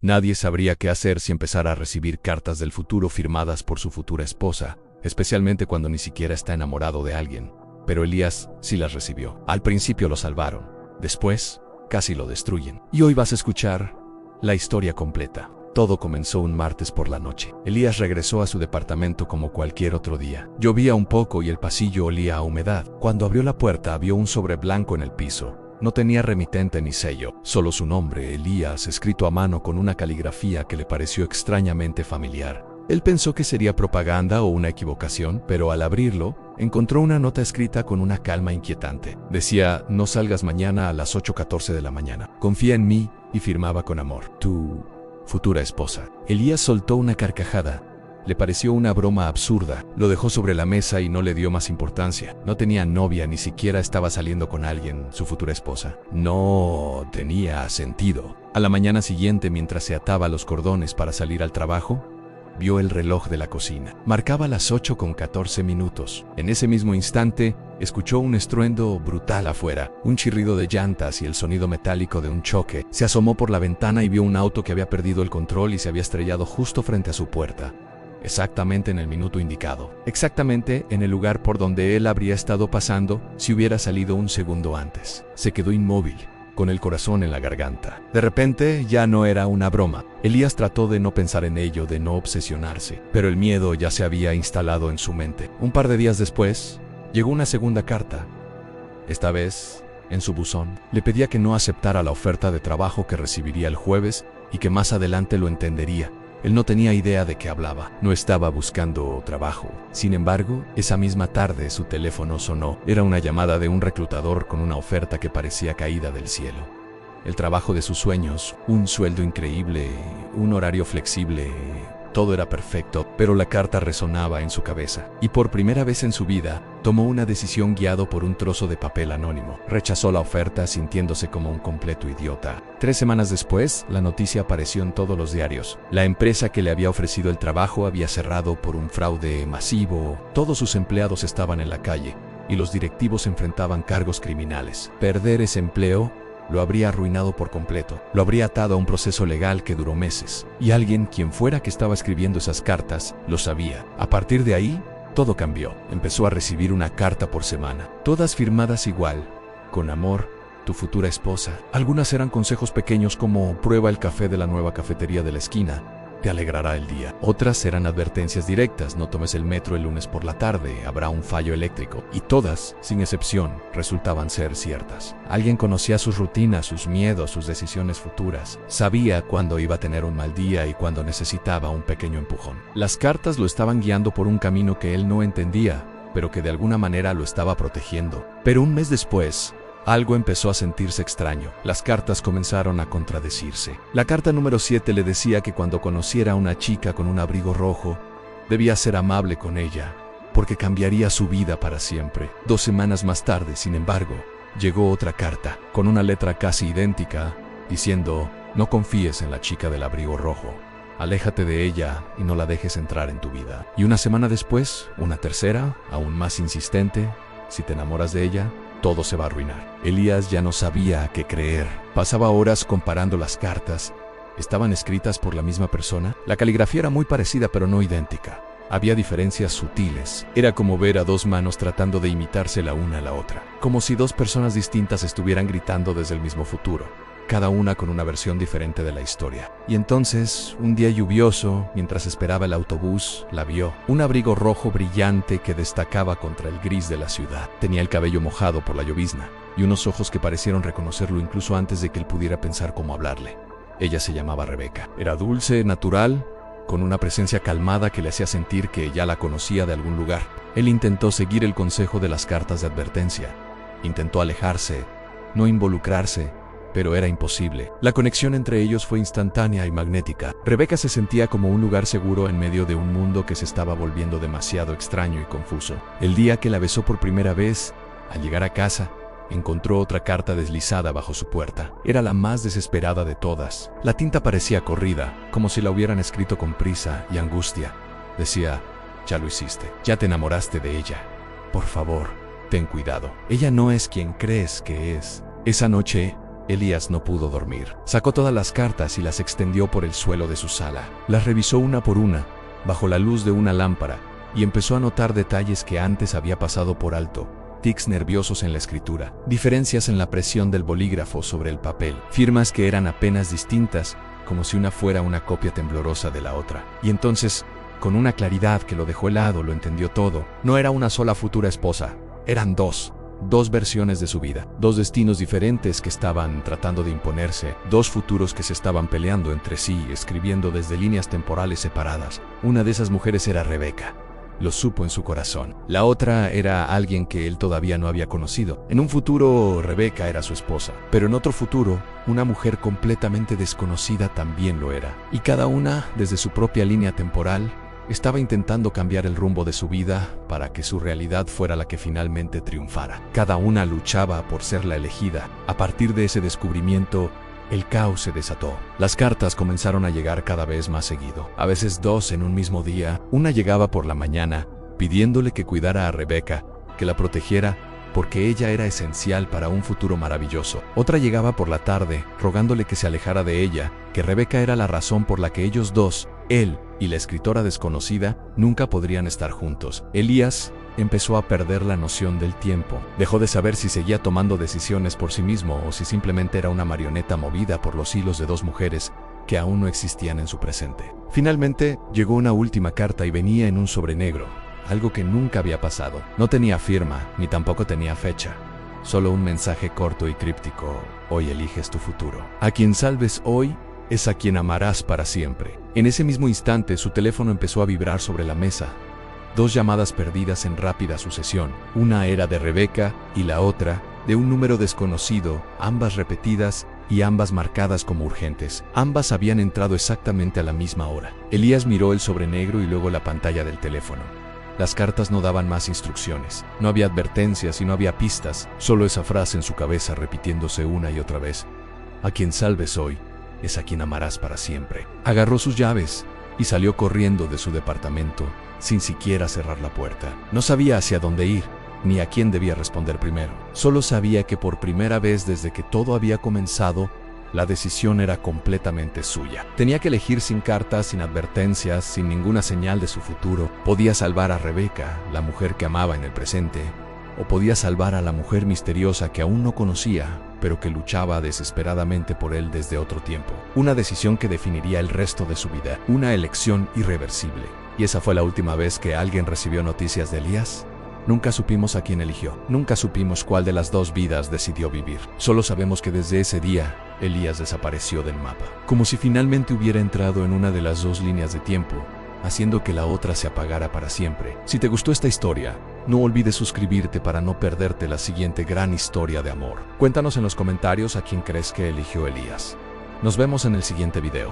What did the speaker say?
Nadie sabría qué hacer si empezara a recibir cartas del futuro firmadas por su futura esposa, especialmente cuando ni siquiera está enamorado de alguien. Pero Elías sí las recibió. Al principio lo salvaron, después casi lo destruyen. Y hoy vas a escuchar la historia completa. Todo comenzó un martes por la noche. Elías regresó a su departamento como cualquier otro día. Llovía un poco y el pasillo olía a humedad. Cuando abrió la puerta, vio un sobre blanco en el piso. No tenía remitente ni sello, solo su nombre, Elías, escrito a mano con una caligrafía que le pareció extrañamente familiar. Él pensó que sería propaganda o una equivocación, pero al abrirlo, encontró una nota escrita con una calma inquietante. Decía: no salgas mañana a las 8:14 de la mañana. Confía en mí, y firmaba con amor. Tu futura esposa. Elías soltó una carcajada. Le pareció una broma absurda. Lo dejó sobre la mesa y no le dio más importancia. No tenía novia, ni siquiera estaba saliendo con alguien, su futura esposa. No tenía sentido. A la mañana siguiente, mientras se ataba los cordones para salir al trabajo, vio el reloj de la cocina. Marcaba las 8:14. En ese mismo instante, escuchó un estruendo brutal afuera, un chirrido de llantas y el sonido metálico de un choque. Se asomó por la ventana y vio un auto que había perdido el control y se había estrellado justo frente a su puerta. Exactamente en el minuto indicado. Exactamente en el lugar por donde él habría estado pasando si hubiera salido un segundo antes. Se quedó inmóvil, con el corazón en la garganta. De repente, ya no era una broma. Elías trató de no pensar en ello, de no obsesionarse, pero el miedo ya se había instalado en su mente. Un par de días después, llegó una segunda carta. Esta vez, en su buzón, le pedía que no aceptara la oferta de trabajo que recibiría el jueves y que más adelante lo entendería. Él no tenía idea de qué hablaba. No estaba buscando trabajo. Sin embargo, esa misma tarde su teléfono sonó. Era una llamada de un reclutador con una oferta que parecía caída del cielo. El trabajo de sus sueños, un sueldo increíble, un horario flexible. Todo era perfecto, pero la carta resonaba en su cabeza. Y por primera vez en su vida, tomó una decisión guiado por un trozo de papel anónimo. Rechazó la oferta sintiéndose como un completo idiota. 3 semanas después, la noticia apareció en todos los diarios. La empresa que le había ofrecido el trabajo había cerrado por un fraude masivo. Todos sus empleados estaban en la calle, y los directivos enfrentaban cargos criminales. Perder ese empleo lo habría arruinado por completo. Lo habría atado a un proceso legal que duró meses. Y alguien, quien fuera que estaba escribiendo esas cartas, lo sabía. A partir de ahí, todo cambió. Empezó a recibir una carta por semana. Todas firmadas igual. Con amor, tu futura esposa. Algunas eran consejos pequeños como: prueba el café de la nueva cafetería de la esquina. Te alegrará el día. Otras eran advertencias directas: no tomes el metro el lunes por la tarde, habrá un fallo eléctrico. Y todas, sin excepción, resultaban ser ciertas. Alguien conocía sus rutinas, sus miedos, sus decisiones futuras. Sabía cuándo iba a tener un mal día y cuándo necesitaba un pequeño empujón. Las cartas lo estaban guiando por un camino que él no entendía, pero que de alguna manera lo estaba protegiendo. Pero un mes después, algo empezó a sentirse extraño. Las cartas comenzaron a contradecirse. La carta número 7 le decía que cuando conociera a una chica con un abrigo rojo, debía ser amable con ella, porque cambiaría su vida para siempre. 2 semanas más tarde, sin embargo, llegó otra carta, con una letra casi idéntica, diciendo: no confíes en la chica del abrigo rojo. Aléjate de ella y no la dejes entrar en tu vida. Y una semana después, una tercera, aún más insistente: si te enamoras de ella, todo se va a arruinar. Elías ya no sabía a qué creer. Pasaba horas comparando las cartas. ¿Estaban escritas por la misma persona? La caligrafía era muy parecida, pero no idéntica. Había diferencias sutiles. Era como ver a 2 manos tratando de imitarse la una a la otra. Como si 2 personas distintas estuvieran gritando desde el mismo futuro, cada una con una versión diferente de la historia. Y entonces, un día lluvioso, mientras esperaba el autobús, la vio. Un abrigo rojo brillante que destacaba contra el gris de la ciudad. Tenía el cabello mojado por la llovizna y unos ojos que parecieron reconocerlo incluso antes de que él pudiera pensar cómo hablarle. Ella se llamaba Rebeca. Era dulce, natural, con una presencia calmada que le hacía sentir que ya la conocía de algún lugar. Él intentó seguir el consejo de las cartas de advertencia. Intentó alejarse, no involucrarse, pero era imposible. La conexión entre ellos fue instantánea y magnética. Rebeca se sentía como un lugar seguro en medio de un mundo que se estaba volviendo demasiado extraño y confuso. El día que la besó por primera vez, al llegar a casa, encontró otra carta deslizada bajo su puerta. Era la más desesperada de todas. La tinta parecía corrida, como si la hubieran escrito con prisa y angustia. Decía: ya lo hiciste, ya te enamoraste de ella. Por favor, ten cuidado. Ella no es quien crees que es. Esa noche, Elías no pudo dormir. Sacó todas las cartas y las extendió por el suelo de su sala. Las revisó una por una, bajo la luz de una lámpara, y empezó a notar detalles que antes había pasado por alto. Tics nerviosos en la escritura, diferencias en la presión del bolígrafo sobre el papel, firmas que eran apenas distintas, como si una fuera una copia temblorosa de la otra. Y entonces, con una claridad que lo dejó helado, lo entendió todo. No era una sola futura esposa, eran dos versiones de su vida, dos destinos diferentes que estaban tratando de imponerse, dos futuros que se estaban peleando entre sí, escribiendo desde líneas temporales separadas. Una de esas mujeres era Rebeca. Lo supo en su corazón. La otra era alguien que él todavía no había conocido. En un futuro, Rebeca era su esposa, pero en otro futuro, una mujer completamente desconocida también lo era. Y cada una, desde su propia línea temporal, estaba intentando cambiar el rumbo de su vida para que su realidad fuera la que finalmente triunfara. Cada una luchaba por ser la elegida. A partir de ese descubrimiento, el caos se desató. Las cartas comenzaron a llegar cada vez más seguido. A veces dos en un mismo día. Una llegaba por la mañana, pidiéndole que cuidara a Rebeca, que la protegiera, porque ella era esencial para un futuro maravilloso. Otra llegaba por la tarde, rogándole que se alejara de ella, que Rebeca era la razón por la que ellos dos, él y la escritora desconocida, nunca podrían estar juntos. Elías empezó a perder la noción del tiempo. Dejó de saber si seguía tomando decisiones por sí mismo o si simplemente era una marioneta movida por los hilos de dos mujeres que aún no existían en su presente. Finalmente, llegó una última carta y venía en un sobre negro, algo que nunca había pasado. No tenía firma, ni tampoco tenía fecha. Solo un mensaje corto y críptico: hoy eliges tu futuro. A quien salves hoy es a quien amarás para siempre. En ese mismo instante, su teléfono empezó a vibrar sobre la mesa. Dos llamadas perdidas en rápida sucesión. Una era de Rebeca y la otra de un número desconocido, ambas repetidas y ambas marcadas como urgentes. Ambas habían entrado exactamente a la misma hora. Elías miró el sobre negro y luego la pantalla del teléfono. Las cartas no daban más instrucciones. No había advertencias y no había pistas, solo esa frase en su cabeza repitiéndose una y otra vez: a quien salves hoy es a quien amarás para siempre. Agarró sus llaves y salió corriendo de su departamento, sin siquiera cerrar la puerta. No sabía hacia dónde ir, ni a quién debía responder primero. Solo sabía que por primera vez desde que todo había comenzado, la decisión era completamente suya. Tenía que elegir sin cartas, sin advertencias, sin ninguna señal de su futuro. Podía salvar a Rebeca, la mujer que amaba en el presente, o podía salvar a la mujer misteriosa que aún no conocía, pero que luchaba desesperadamente por él desde otro tiempo. Una decisión que definiría el resto de su vida, una elección irreversible. ¿Y esa fue la última vez que alguien recibió noticias de Elías? Nunca supimos a quién eligió. Nunca supimos cuál de las dos vidas decidió vivir. Solo sabemos que desde ese día, Elías desapareció del mapa. Como si finalmente hubiera entrado en una de las dos líneas de tiempo, haciendo que la otra se apagara para siempre. Si te gustó esta historia, no olvides suscribirte para no perderte la siguiente gran historia de amor. Cuéntanos en los comentarios a quién crees que eligió Elías. Nos vemos en el siguiente video.